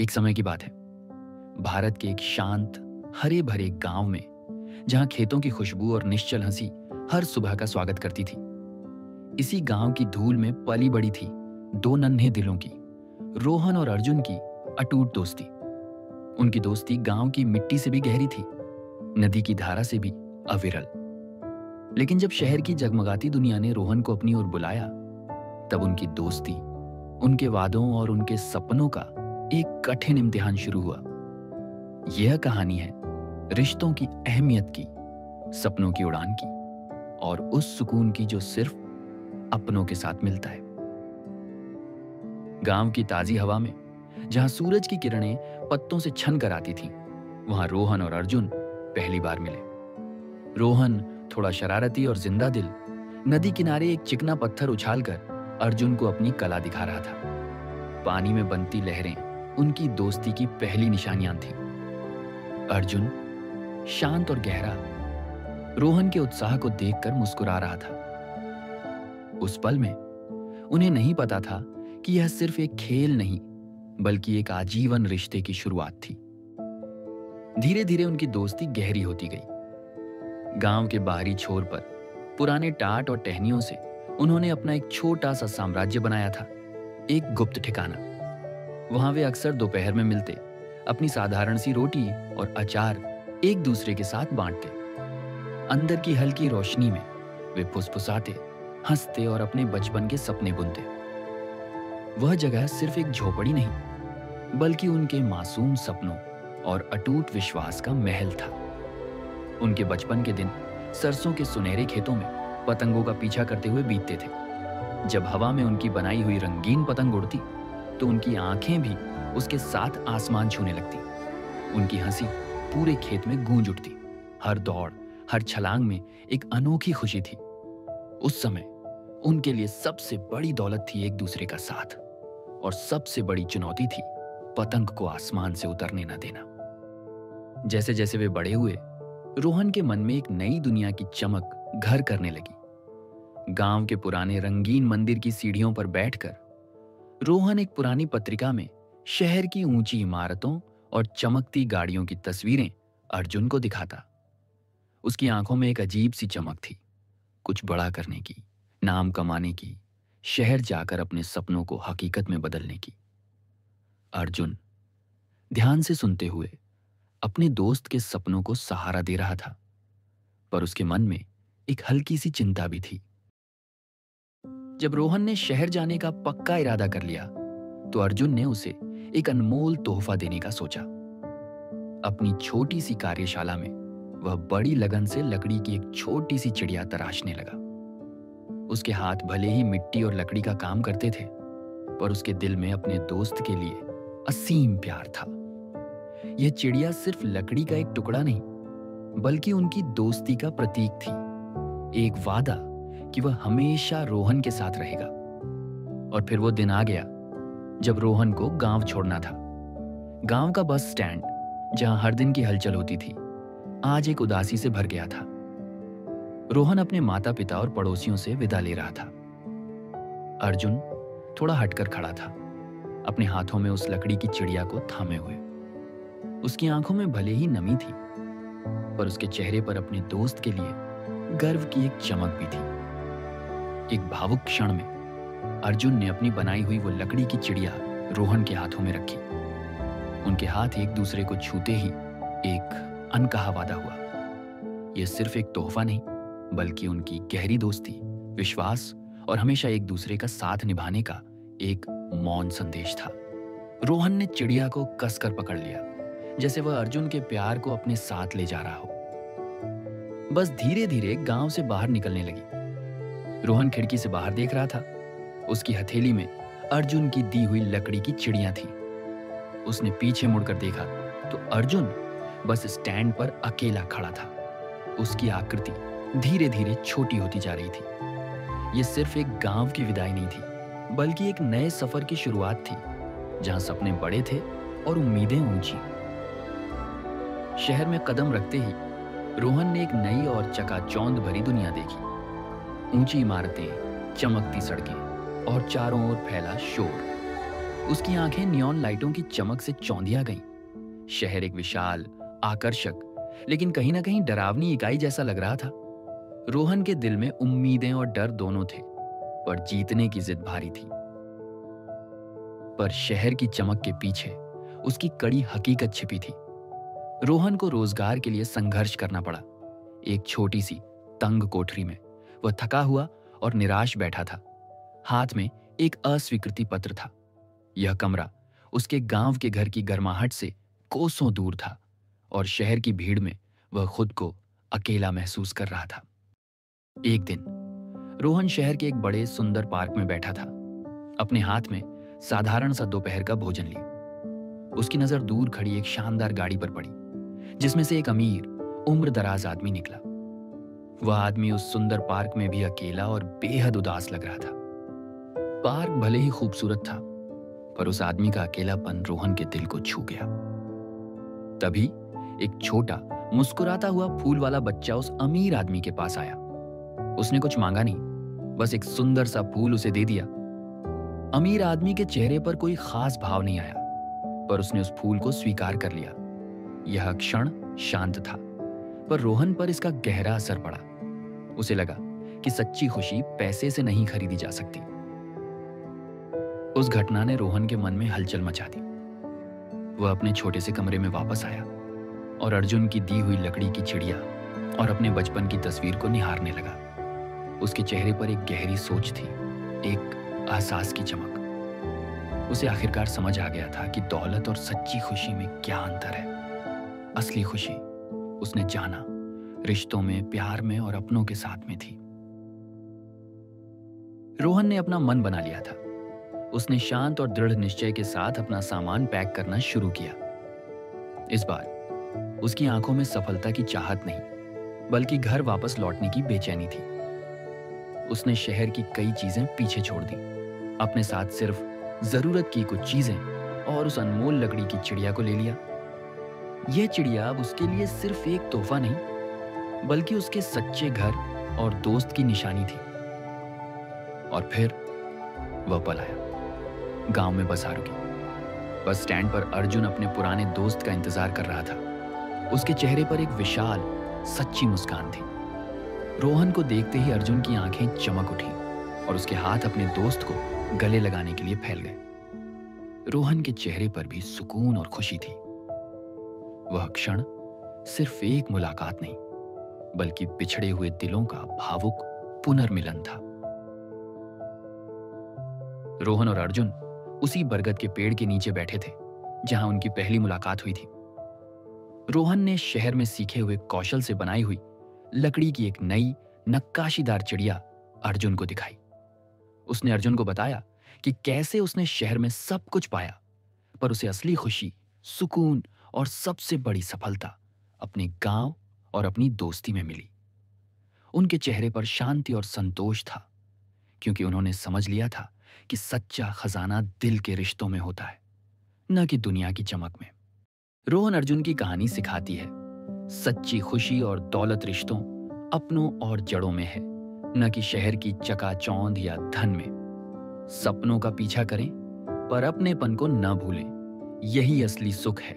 एक समय की बात है, भारत के एक शांत हरे भरे गांव में, जहां खेतों की खुशबू और निश्चल हंसी हर सुबह का स्वागत करती थी। इसी गांव की धूल में पली बड़ी थी दो नन्हे दिलों की, रोहन और अर्जुन की अटूट दोस्ती। उनकी दोस्ती गांव की मिट्टी से भी गहरी थी, नदी की धारा से भी अविरल। लेकिन जब शहर की जगमगाती दुनिया ने रोहन को अपनी ओर बुलाया, तब उनकी दोस्ती, उनके वादों और उनके सपनों का एक कठिन इम्तिहान शुरू हुआ। यह कहानी है रिश्तों की अहमियत की, सपनों की उड़ान की, और उस सुकून की जो सिर्फ अपनों के साथ मिलता है। गांव की ताजी हवा में, जहां सूरज की किरणें पत्तों से छन कर आती थीं, वहां रोहन और अर्जुन पहली बार मिले। रोहन थोड़ा शरारती और जिंदा दिल, नदी किनारे एक चिकना पत्थर उछालकर अर्जुन को अपनी कला दिखा रहा था। पानी में बनती लहरें उनकी दोस्ती की पहली निशानियां थीं। अर्जुन शांत और गहरा, रोहन के उत्साह को देखकर मुस्कुरा रहा था। उस पल में उन्हें नहीं पता था कि यह सिर्फ एक खेल नहीं, बल्कि एक आजीवन रिश्ते की शुरुआत थी। धीरे धीरे उनकी दोस्ती गहरी होती गई। गांव के बाहरी छोर पर पुराने टाट और टहनियों से उन्होंने अपना एक छोटा सा साम्राज्य बनाया था, एक गुप्त ठिकाना। वहां वे अक्सर दोपहर में मिलते, अपनी साधारण सी रोटी और अचार एक दूसरे के साथ बांटते। अंदर की हल्की रोशनी में वे फुसफुसाते, हंसते और अपने बचपन के सपने बुनते। वह जगह सिर्फ एक झोपड़ी नहीं, बल्कि उनके मासूम सपनों और अटूट विश्वास का महल था। उनके बचपन के दिन सरसों के सुनहरे खेतों में पतंगों का पीछा करते हुए बीतते थे। जब हवा में उनकी बनाई हुई रंगीन पतंग उड़ती, तो उनकी आंखें भी उसके साथ आसमान छूने लगती। उनकी हंसी पूरे खेत में गूंज उठती। हर दौड़, हर छलांग में एक अनोखी खुशी थी। उस समय उनके लिए सबसे बड़ी दौलत थी एक दूसरे का साथ, और सबसे बड़ी चुनौती थी पतंग को आसमान से उतरने न देना। जैसे जैसे वे बड़े हुए, रोहन के मन में एक नई दुनिया की चमक घर करने लगी। गांव के पुराने रंगीन मंदिर की सीढ़ियों पर बैठकर रोहन एक पुरानी पत्रिका में शहर की ऊंची इमारतों और चमकती गाड़ियों की तस्वीरें अर्जुन को दिखाता। उसकी आंखों में एक अजीब सी चमक थी, कुछ बड़ा करने की, नाम कमाने की, शहर जाकर अपने सपनों को हकीकत में बदलने की। अर्जुन ध्यान से सुनते हुए अपने दोस्त के सपनों को सहारा दे रहा था, पर उसके मन में एक हल्की सी चिंता भी थी। जब रोहन ने शहर जाने का पक्का इरादा कर लिया, तो अर्जुन ने उसे एक अनमोल तोहफा देने का सोचा। अपनी छोटी सी कार्यशाला में वह बड़ी लगन से लकड़ी की एक छोटी सी चिड़िया तराशने लगा। उसके हाथ भले ही मिट्टी और लकड़ी का काम करते थे, पर उसके दिल में अपने दोस्त के लिए असीम प्यार था। यह चिड़िया सिर्फ लकड़ी का एक टुकड़ा नहीं, बल्कि उनकी दोस्ती का प्रतीक थी, एक वादा कि वह हमेशा रोहन के साथ रहेगा। और फिर वो दिन आ गया जब रोहन को गांव छोड़ना था। गांव का बस स्टैंड, जहां हर दिन की हलचल होती थी, आज एक उदासी से भर गया था। रोहन अपने माता पिता और पड़ोसियों से विदा ले रहा था। अर्जुन थोड़ा हटकर खड़ा था, अपने हाथों में उस लकड़ी की चिड़िया को थामे हुए। उसकी आंखों में भले ही नमी थी, पर उसके चेहरे पर अपने दोस्त के लिए गर्व की एक चमक भी थी। एक भावुक क्षण में अर्जुन ने अपनी बनाई हुई वो लकड़ी की चिड़िया रोहन के हाथों में रखी। उनके हाथ एक दूसरे को छूते ही एक अनकहा वादा हुआ। यह सिर्फ एक तोहफा नहीं, बल्कि उनकी गहरी दोस्ती, विश्वास और हमेशा एक दूसरे का साथ निभाने का एक मौन संदेश था। रोहन ने चिड़िया को कसकर पकड़ लिया, जैसे वह अर्जुन के प्यार को अपने साथ ले जा रहा हो। बस धीरे धीरे गांव से बाहर निकलने लगी। रोहन खिड़की से बाहर देख रहा था। उसकी हथेली में अर्जुन की दी हुई लकड़ी की चिड़िया थी। उसने पीछे मुड़कर देखा तो अर्जुन बस स्टैंड पर अकेला खड़ा था। उसकी आकृति धीरे धीरे छोटी होती जा रही थी। यह सिर्फ एक गांव की विदाई नहीं थी, बल्कि एक नए सफर की शुरुआत थी, जहां सपने बड़े थे और उम्मीदें ऊंची। शहर में कदम रखते ही रोहन ने एक नई और चकाचौंध भरी दुनिया देखी। ऊंची इमारतें, चमकती सड़कें और चारों ओर फैला शोर। उसकी आंखें नियॉन लाइटों की चमक से चौंधिया गईं। शहर एक विशाल, आकर्षक, लेकिन कहीं ना कहीं डरावनी इकाई जैसा लग रहा था। रोहन के दिल में उम्मीदें और डर दोनों थे, पर जीतने की जिद भारी थी। पर शहर की चमक के पीछे उसकी कड़ी हकीकत छिपी थी। रोहन को रोजगार के लिए संघर्ष करना पड़ा। एक छोटी सी तंग कोठरी में वह थका हुआ और निराश बैठा था। हाथ में एक अस्वीकृति पत्र था। यह कमरा उसके गांव के घर की गर्माहट से कोसों दूर था और शहर की भीड़ में वह खुद को अकेला महसूस कर रहा था। एक दिन रोहन शहर के एक बड़े सुंदर पार्क में बैठा था, अपने हाथ में साधारण सा दोपहर का भोजन लिए। उसकी नजर दूर खड़ी एक शानदार गाड़ी पर पड़ी, जिसमें से एक अमीर, उम्रदराज आदमी निकला। वह आदमी उस सुंदर पार्क में भी अकेला और बेहद उदास लग रहा था। पार्क भले ही खूबसूरत था, पर उस आदमी का अकेलापन रोहन के दिल को छू गया। तभी एक छोटा, मुस्कुराता हुआ फूल वाला बच्चा उस अमीर आदमी के पास आया। उसने कुछ मांगा नहीं, बस एक सुंदर सा फूल उसे दे दिया। अमीर आदमी के चेहरे पर कोई खास भाव नहीं आया, पर उसने उस फूल को स्वीकार कर लिया। यह क्षण शांत था, पर रोहन पर इसका गहरा असर पड़ा। उसे लगा कि सच्ची खुशी पैसे से नहीं खरीदी जा सकती। उस घटना ने रोहन के मन में हलचल मचा दी। वह अपने छोटे से कमरे में वापस आया और अर्जुन की दी हुई लकड़ी की चिड़िया और अपने बचपन की तस्वीर को निहारने लगा। उसके चेहरे पर एक गहरी सोच थी, एक एहसास की चमक। उसे आखिरकार समझ आ गया था कि दौलत और सच्ची खुशी में क्या अंतर है। असली खुशी, उसने जाना, रिश्तों में, प्यार में और अपनों के साथ में थी। रोहन ने अपना मन बना लिया था। उसने शांत और दृढ़ निश्चय के साथ अपना सामान पैक करना शुरू किया। इस बार उसकी आंखों में सफलता की चाहत नहीं, बल्कि घर वापस लौटने की बेचैनी थी। उसने शहर की कई चीजें पीछे छोड़ दी, अपने साथ सिर्फ जरूरत की कुछ चीजें और उस अनमोल लकड़ी की चिड़िया को ले लिया। यह चिड़िया अब उसके लिए सिर्फ एक तोहफा नहीं, बल्कि उसके सच्चे घर और दोस्त की निशानी थी। और फिर वह पलाया, गांव में बसा रुकी। बस स्टैंड पर अर्जुन अपने पुराने दोस्त का इंतजार कर रहा था। उसके चेहरे पर एक विशाल, सच्ची मुस्कान थी। रोहन को देखते ही अर्जुन की आंखें चमक उठी और उसके हाथ अपने दोस्त को गले लगाने के लिए फैल गए। रोहन के चेहरे पर भी सुकून और खुशी थी। वह क्षण सिर्फ एक मुलाकात नहीं, बल्कि बिछड़े हुए दिलों का भावुक पुनर्मिलन था। रोहन और अर्जुन उसी बरगद के पेड़ के नीचे बैठे थे जहां उनकी पहली मुलाकात हुई थी। रोहन ने शहर में सीखे हुए कौशल से बनाई हुई लकड़ी की एक नई नक्काशीदार चिड़िया अर्जुन को दिखाई। उसने अर्जुन को बताया कि कैसे उसने शहर में सब कुछ पाया, पर उसे असली खुशी, सुकून और सबसे बड़ी सफलता अपने गांव और अपनी दोस्ती में मिली। उनके चेहरे पर शांति और संतोष था, क्योंकि उन्होंने समझ लिया था कि सच्चा खजाना दिल के रिश्तों में होता है, न कि दुनिया की चमक में। रोहन अर्जुन की कहानी सिखाती है, सच्ची खुशी और दौलत रिश्तों, अपनों और जड़ों में है, न कि शहर की चकाचौंध या धन में। सपनों का पीछा करें, पर अपनेपन को न भूलें। यही असली सुख है।